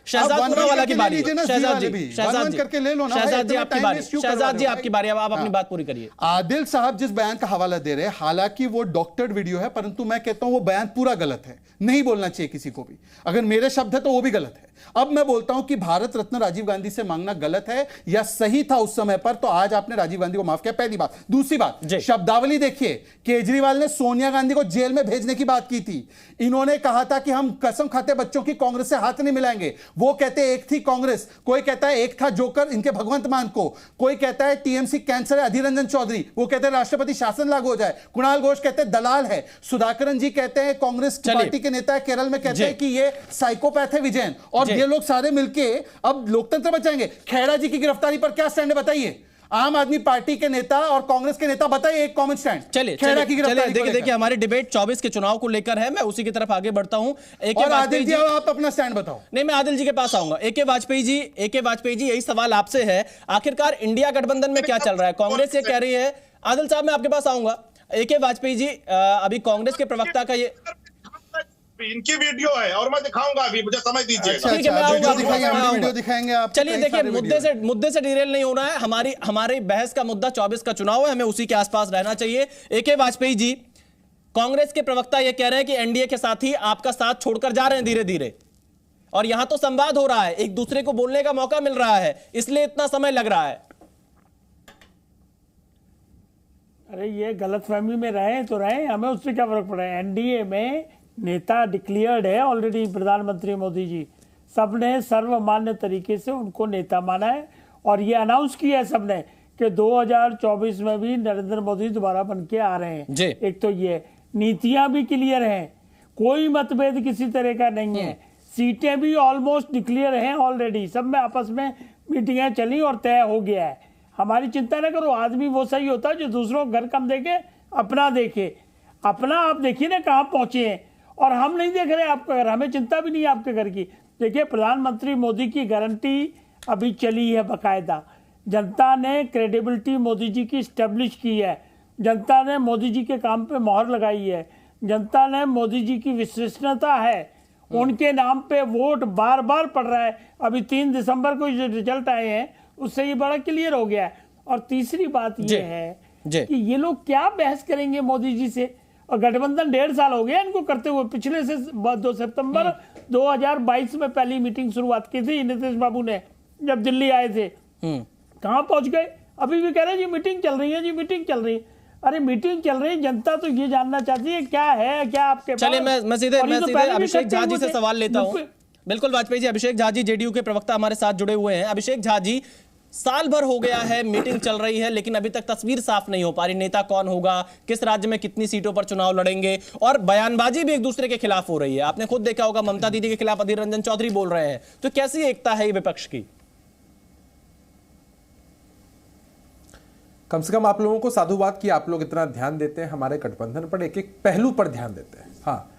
शहजाद वाला की बारी, शहजाद करके ले लो ना, शहजाद जी आपकी बारी, शहजाद जी आपकी बारी, अब आप अपनी बात पूरी करिए। आदिल साहब जिस बयान का हवाला दे रहे हैं, हालांकि वो डॉक्टर्ड वीडियो है, परंतु मैं कहता हूं वो बयान पूरा गलत है, नहीं बोलना चाहिए किसी को भी। अगर मेरे शब्द है तो वो भी गलत है। अब मैं बोलता हूं कि भारत रत्न राजीव गांधी से मांगना गलत है या सही था उस समय पर, तो आज आपने राजीव गांधी को माफ किया, पहली बात। दूसरी बात, शब्दावली देखिए, केजरीवाल ने सोनिया गांधी को जेल में भेजने की बात की थी। इन्होंने कहा था कि हम कसम खाते बच्चों की कांग्रेस से हाथ नहीं मिलाएंगे। वो कहते एक थी कांग्रेस, कोई कहता है एक था जोकर इनके भगवंत मान को, कोई कहता है टीएमसी कैंसर है अधीर रंजन चौधरी, वो कहते हैं राष्ट्रपति शासन लागू हो जाए, कुणाल घोष कहते हैं दलाल है, सुधाकरन जी कहते हैं कांग्रेस पार्टी के नेता है केरल में, कहते हैं कि ये साइकोपैथ है विजयन, और ये लोग सारे मिलके अब लोकतंत्र बचाएंगे। खैरा जी की गिरफ्तारी पर क्या स्टैंड है बताइए? आम आदमी पार्टी के नेता और कांग्रेस के नेता बताइए एक कॉमन स्टैंड। चलिए देखिए हमारी डिबेट 24 के चुनाव को लेकर है, मैं उसी की तरफ आगे बढ़ता हूं। और आदिल जी आप अपना स्टैंड बताओ। नहीं, मैं आदिल जी के पास आऊंगा। एके वाजपेयी जी यही सवाल आपसे है, आखिरकार इंडिया गठबंधन में क्या चल रहा है? कांग्रेस ये कह रही है, आदिल साहब मैं आपके पास आऊंगा। एके वाजपेयी जी, अभी कांग्रेस के प्रवक्ता का ये इनकी वीडियो है और मैं दिखाऊंगा, अभी मुझे समय दीजिएगा। ठीक है, मैं आऊंगा, वीडियो दिखाएंगे आप। चलिए देखिए, मुद्दे से डिरेल नहीं होना है। हमारी बहस का मुद्दा 24 का चुनाव है, हमें उसी के आसपास रहना चाहिए। एके वाजपेयी जी, कांग्रेस के प्रवक्ता ये कह रहे हैं कि एनडीए के साथी आपका साथ छोड़कर जा रहे हैं धीरे धीरे, और यहां तो संवाद हो रहा है, एक दूसरे को बोलने का मौका मिल रहा है, इसलिए इतना समय लग रहा है। अरे ये गलतफहमी में रहे तो रहे, हमें उससे क्या फर्क पड़ा है? एनडीए में नेता डिक्लेयर्ड है ऑलरेडी, प्रधानमंत्री मोदी जी सबने सर्वमान्य तरीके से उनको नेता माना है, और ये अनाउंस किया है सबने कि 2024 में भी नरेंद्र मोदी दोबारा बन के आ रहे हैं। एक तो ये नीतियां भी क्लियर हैं, कोई मतभेद किसी तरह का नहीं है, सीटें भी ऑलमोस्ट डिक्लेयर हैं ऑलरेडी, सब में आपस में मीटिंगें चली और तय हो गया है। हमारी चिंता न करो, आदमी वो सही होता है जो दूसरों को घर कम देखे, अपना देखे। अपना आप देखिए ना कहाँ पहुंचे हैं, और हम नहीं देख रहे आपका घर, हमें चिंता भी नहीं है आपके घर की। देखिए, प्रधानमंत्री मोदी की गारंटी अभी चली है बकायदा, जनता ने क्रेडिबिलिटी मोदी जी की स्टेब्लिश की है, जनता ने मोदी जी के काम पे मोहर लगाई है, जनता ने मोदी जी की विश्वसनीयता है, उनके नाम पे वोट बार बार पड़ रहा है। अभी 3 दिसंबर को जो रिजल्ट आए हैं उससे ये बड़ा क्लियर हो गया है। और तीसरी बात ये है कि ये लोग क्या बहस करेंगे मोदी जी से, और गठबंधन 1.5 साल हो गया इनको करते हुए, पिछले से 2 सितंबर 2022 में पहली मीटिंग शुरुआत की थी नीतीश बाबू ने, जब दिल्ली आए थे। कहां पहुंच गए? अभी भी कह रहे हैं जी मीटिंग चल रही है, जी मीटिंग चल रही है। अरे मीटिंग चल रही है, जनता तो ये जानना चाहती है क्या है, क्या आपके पास। चलिए मैं सीधे अभिषेक झा जी से सवाल लेता हूं। बिल्कुल वाजपेयी जी, अभिषेक झा जी जेडीयू के प्रवक्ता हमारे साथ जुड़े हुए हैं। अभिषेक झा जी, साल भर हो गया है, मीटिंग चल रही है, लेकिन अभी तक तस्वीर साफ नहीं हो पा रही, नेता कौन होगा, किस राज्य में कितनी सीटों पर चुनाव लड़ेंगे, और बयानबाजी भी एक दूसरे के खिलाफ हो रही है। आपने खुद देखा होगा, ममता दीदी के खिलाफ अधीर रंजन चौधरी बोल रहे हैं, तो कैसी एकता है ये विपक्ष की? कम से कम आप लोगों को साधुवाद कि आप लोग इतना ध्यान देते हैं हमारे गठबंधन पर, एक एक पहलू पर ध्यान देते हैं। हाँ,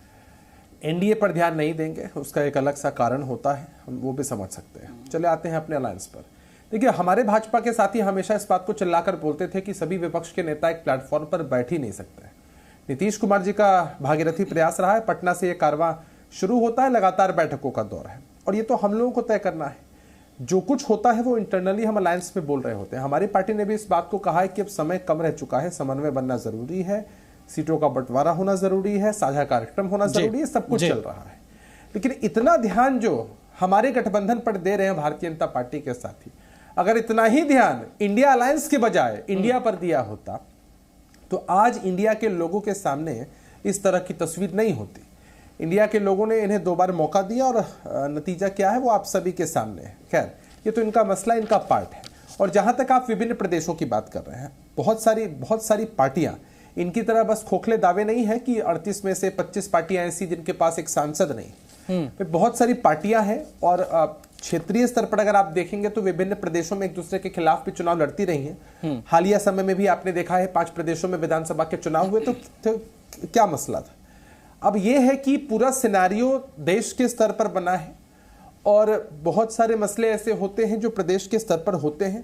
एनडीए पर ध्यान नहीं देंगे, उसका एक अलग सा कारण होता है, हम वो भी समझ सकते हैं। चले आते हैं अपने अलायंस पर। देखिए, हमारे भाजपा के साथी हमेशा इस बात को चिल्लाकर बोलते थे कि सभी विपक्ष के नेता एक प्लेटफॉर्म पर बैठ ही नहीं सकते। नीतीश कुमार जी का भागीरथी प्रयास रहा है, पटना से ये कारवां शुरू होता है, लगातार बैठकों का दौर है, और ये तो हम लोगों को तय करना है। जो कुछ होता है वो इंटरनली हम अलायंस में बोल रहे होते हैं। हमारी पार्टी ने भी इस बात को कहा है कि अब समय कम रह चुका है, समन्वय बनना जरूरी है, सीटों का बंटवारा होना जरूरी है, साझा कार्यक्रम होना जरूरी है, सब कुछ चल रहा है। लेकिन इतना ध्यान जो हमारे गठबंधन पर दे रहे हैं भारतीय जनता पार्टी के साथी, अगर इतना ही ध्यान इंडिया अलायंस के बजाय इंडिया पर दिया होता तो आज इंडिया के लोगों के सामने इस तरह की तस्वीर नहीं होती। इंडिया के लोगों ने इन्हें 2 बार मौका दिया और नतीजा क्या है वो आप सभी के सामने है। खैर, ये तो इनका मसला, इनका पार्ट है। और जहां तक आप विभिन्न प्रदेशों की बात कर रहे हैं, बहुत सारी पार्टियां, इनकी तरह बस खोखले दावे नहीं है कि 38 में से 25 पार्टियां ऐसी जिनके पास एक सांसद नहीं। बहुत सारी पार्टियां हैं, और क्षेत्रीय स्तर पर अगर आप देखेंगे तो विभिन्न प्रदेशों में एक दूसरे के खिलाफ भी चुनाव लड़ती रही हैं। हालिया समय में भी आपने देखा है 5 प्रदेशों में विधानसभा के चुनाव हुए, तो क्या मसला था? अब यह है कि पूरा सिनेरियो देश के स्तर पर बना है, और बहुत सारे मसले ऐसे होते हैं जो प्रदेश के स्तर पर होते हैं।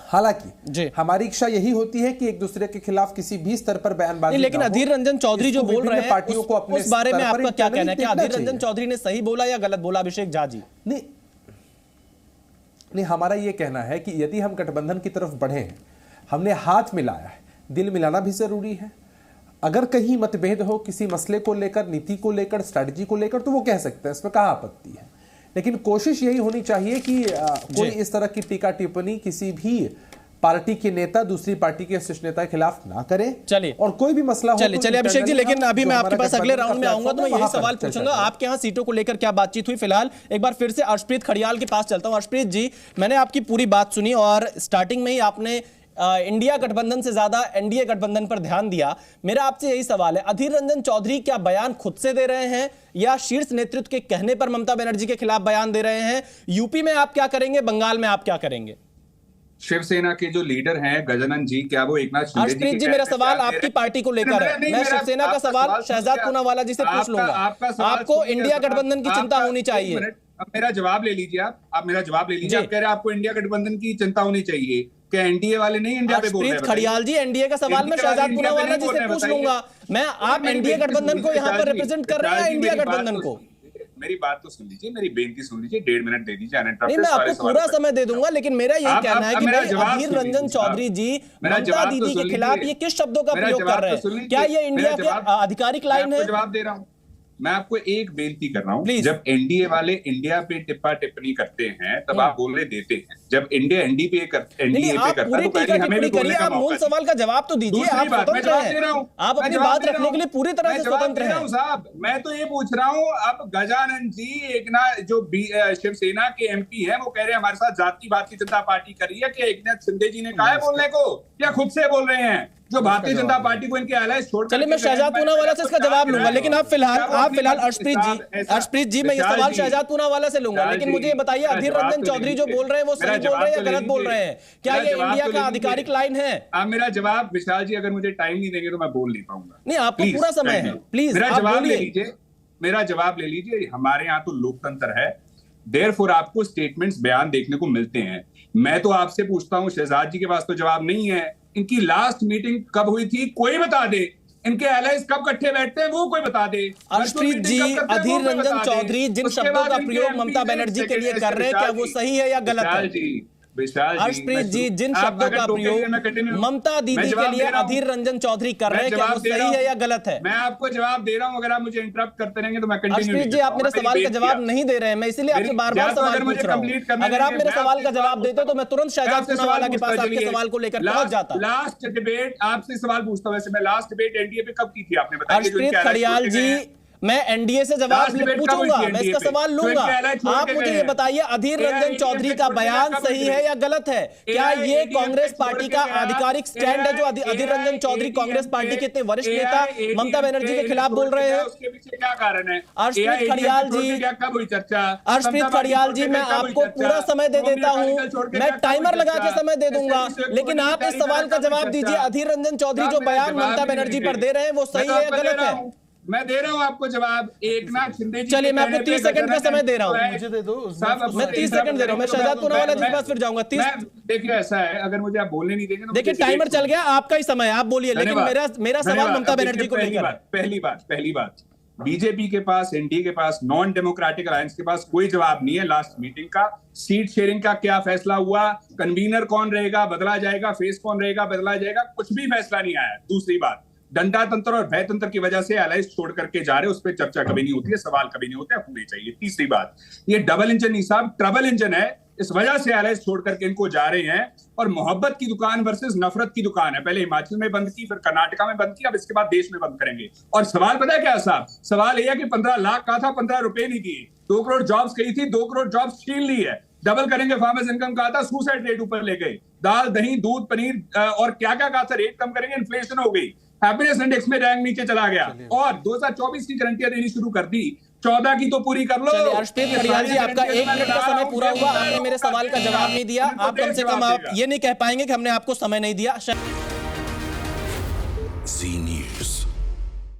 हालांकि हमारी इच्छा यही होती है कि एक दूसरे के खिलाफ किसी भी स्तर पर बयानबाजी, लेकिन अधीर रंजन चौधरी जो बोल रहे हैं पार्टियों को अपने उस बारे में आपका क्या कहना है? कि अधीर रंजन चौधरी ने सही बोला या गलत बोला? अभिषेक झा जी, नहीं, नहीं, हमारा ये कहना है कि यदि हम गठबंधन की तरफ बढ़े हैं, हमने हाथ मिलाया है, दिल मिलाना भी जरूरी है। अगर कहीं मतभेद हो किसी मसले को लेकर, नीति को लेकर, स्ट्रैटेजी को लेकर, तो वो कह सकते हैं, इसमें कहाँ आपत्ति है। लेकिन कोशिश यही होनी चाहिए कि कोई इस तरह की टीका टिप्पणी किसी भी पार्टी के नेता दूसरी पार्टी के शीर्ष नेता के खिलाफ ना करे। चलिए, और कोई भी मसला हो चलिए तो अभिषेक जी, लेकिन अभी मैं आपके पास अगले राउंड में आऊंगा तो मैं यही वहां पर सवाल चर्चा पूछूंगा, करें। आपके यहाँ सीटों को लेकर क्या बातचीत हुई। फिलहाल एक बार फिर से अर्शप्रीत खड़ियाल के पास चलता हूं। अर्शप्रीत जी, मैंने आपकी पूरी बात सुनी और स्टार्टिंग में ही आपने इंडिया गठबंधन से ज्यादा एनडीए गठबंधन पर ध्यान दिया। मेरा आपसे यही सवाल है, अधीर रंजन चौधरी क्या बयान खुद से दे रहे हैं या शीर्ष नेतृत्व के कहने पर ममता बनर्जी के खिलाफ बयान दे रहे हैं? यूपी में आप क्या करेंगे, बंगाल में आप क्या करेंगे? शिवसेना के जो लीडर हैं गजानन जी, क्या वो एकनाथ शिंदे अर्शप्रीत जी, मेरा सवाल आपकी पार्टी को लेकर है। मैं शिवसेना का सवाल शहजाद पूनावाला जी से पूछ लूंगा। आपको इंडिया गठबंधन की चिंता होनी चाहिए। अब मेरा जवाब ले लीजिए, आप मेरा जवाब ले लीजिए। आप कह रहे हैं आपको इंडिया गठबंधन की चिंता होनी चाहिए, क्या एनडीए वाले नहीं इंडिया पे बोल रहे हैं? खड़ियाल जी, एनडीए का सवाल मैं शहजाद पूनावाला जी से पूछ लूंगा। मैं आप एनडीए गठबंधन को यहाँ पर रिप्रेजेंट कर रहे हैं, इंडिया गठबंधन को? मेरी बात तो सुन लीजिए, मेरी बेनती सुन लीजिए, 1.5 मिनट दे दीजिए। नहीं, मैं आपको पूरा समय दे दूंगा, लेकिन मेरा यही कहना है कि अधीर रंजन चौधरी जी ममता दीदी के खिलाफ ये किस शब्दों का प्रयोग कर रहे हैं? क्या ये इंडिया के आधिकारिक लाइन है? जवाब दे रहा हूँ, मैं आपको एक बेनती कर रहा हूँ। जब एनडीए वाले इंडिया पे टिप्पा टिप्पणी करते हैं तब आप बोलने देते हैं, जब इंडिया एनडीए पे करता है तो पहले हमें भी बोलने का आप मूल सवाल का जवाब तो दीजिए। आप स्वतंत्र हैं, आप अपनी बात रखने के लिए पूरी तरह से स्वतंत्र हैं। साहब, मैं तो ये पूछ रहा हूँ, अब गजानन जी एकनाथ जो शिवसेना के एमपी हैं वो कह रहे हैं हमारे साथ जात की बात की जनता पार्टी कर रही है। क्या एकनाथ शिंदे जी ने कहा है बोलने को या खुद से बोल रहे हैं? जो भारतीय जनता पार्टी को इनके एलायंस छोड़, चलिए मैं शहजाद पूनावाला से इसका जवाब लूंगा, लेकिन आप फिलहाल अर्शप्रीत जी मैं ये सवाल शहजाद पूनावाला से लूंगा, लेकिन मुझे ये बताइए अधीर रंजन चौधरी जो बोल रहे हैं वो सही बोल रहे हैं या गलत बोल रहे हैं? क्या ये इंडिया का आधिकारिक लाइन है? आप मेरा जवाब, विशाल जी अगर मुझे टाइम नहीं देंगे तो मैं बोल नहीं पाऊंगा। नहीं, आपको पूरा समय है, प्लीज मेरा जवाब ले लीजिए, मेरा जवाब ले लीजिए। हमारे यहाँ तो लोकतंत्र है, देयरफॉर आपको स्टेटमेंट्स बयान देखने को मिलते हैं। मैं तो आपसे पूछता हूँ, शहजाद जी के पास तो जवाब नहीं है। इनकी लास्ट मीटिंग कब हुई थी कोई बता दे, इनके एलायंस कब इकट्ठे बैठते हैं वो कोई बता दे। अर्शप्रीत जी, अधीर रंजन चौधरी जिन शब्दों का प्रयोग ममता बनर्जी के लिए कर रहे हैं, क्या वो सही है या गलत है? अर्शप्रीत जी, जिन शब्दों का प्रयोग ममता दीदी के लिए अधीर रंजन चौधरी कर रहे हैं, क्या वो सही है या गलत है? मैं आपको जवाब दे रहा हूं, अगर आप मुझे इंटरप्ट करते रहेंगे तो मैं कंटिन्यू। अर्शप्रीत जी, आप मेरे सवाल का जवाब नहीं दे रहे हैं, मैं इसीलिए आपसे बार-बार सवाल पूछ रहा हूं। अगर आप मेरे सवाल का जवाब देते तो मैं तुरंत शहजाद पूनावाला के पास आपके सवाल को लेकर पहुंच जाता। लास्ट डिबेट आपसे सवाल पूछता हूं, वैसे मैं लास्ट डिबेट एनडीए पे कब की थी आपने बताया? अर्शप्रीत खड़ियाल जी, मैं एनडीए से जवाब पूछूंगा, मैं इसका सवाल लूंगा। आप मुझे ये बताइए, अधीर रंजन चौधरी का बयान सही है या गलत है? क्या ये कांग्रेस पार्टी का आधिकारिक स्टैंड है जो अधीर रंजन चौधरी कांग्रेस पार्टी के इतने वरिष्ठ नेता ममता बनर्जी के खिलाफ बोल रहे हैं? उसके पीछे क्या कारण है? अर्शप्रीत खड़ियाल जी, कब हुई चर्चा? अर्शप्रीत खड़ियाल जी, मैं आपको पूरा समय दे देता हूं, मैं टाइमर लगा के समय दे दूंगा, लेकिन आप इस सवाल का जवाब दीजिए, अधीर रंजन चौधरी जो बयान ममता बनर्जी पर दे रहे हैं वो सही है या गलत है? मैं दे रहा हूं आपको जवाब। एकनाथ शिंदे जी, चलिए मैं आपको 30 सेकंड का समय दे रहा हूं, मुझे दे दो। मैं 30 सेकंड दे रहा हूं। मैं शहजाद पूनावाला जी के पास फिर जाऊंगा। 30। देखिए ऐसा है, अगर मुझे आप बोलने नहीं देंगे तो देखिए टाइमर चल गया, आपका ही समय, आप बोलिए, लेकिन मेरा सवाल ममता बनर्जी को लेकर। पहली बात, बीजेपी के पास, एनडीए के पास, नॉन डेमोक्रेटिक अलायंस के पास कोई जवाब नहीं है लास्ट मीटिंग का। सीट शेयरिंग का क्या फैसला हुआ, कन्वीनर कौन रहेगा बदला जाएगा, फेस कौन रहेगा बदला जाएगा, कुछ भी फैसला नहीं आया। दूसरी बात, डंडा तंत्र और भय तंत्र की वजह से अलायंस छोड़ करके जा रहे, उस पर चर्चा कभी नहीं होती है, सवाल कभी नहीं होते, होने चाहिए। तीसरी बात, ये डबल इंजन नहीं साहब, ट्रबल इंजन है, इस वजह से अलायंस छोड़ करके इनको जा रहे हैं। और मोहब्बत की दुकान वर्सेस नफरत की दुकान है, पहले हिमाचल में बंद की, फिर कर्नाटका में बंद की, अब इसके बाद देश में बंद करेंगे। और सवाल पता है क्या साहब? सवाल यह है कि 15 लाख कहा था, 15 रुपए नहीं दिए। 2 करोड़ जॉब्स कही थी, 2 करोड़ जॉब्स छीन ली है। डबल करेंगे फार्मर्स इनकम कहा था, सुसाइड रेट ऊपर ले गए। दाल दही दूध पनीर और क्या क्या कहा था, रेट कम करेंगे, इन्फ्लेशन हो गई, हैप्पीनेस इंडेक्स में रैंक नीचे चला गया। और 2024 की गारंटियां देनी शुरू कर दी, 14 की तो पूरी कर लो। अर्शप्रीत खड़ियाल जी, आपका 1 मिनट का समय पूरा हुआ, आपने मेरे सवाल का जवाब नहीं दिया। आप कम से कम आप ये नहीं कह पाएंगे कि हमने आपको समय नहीं दिया।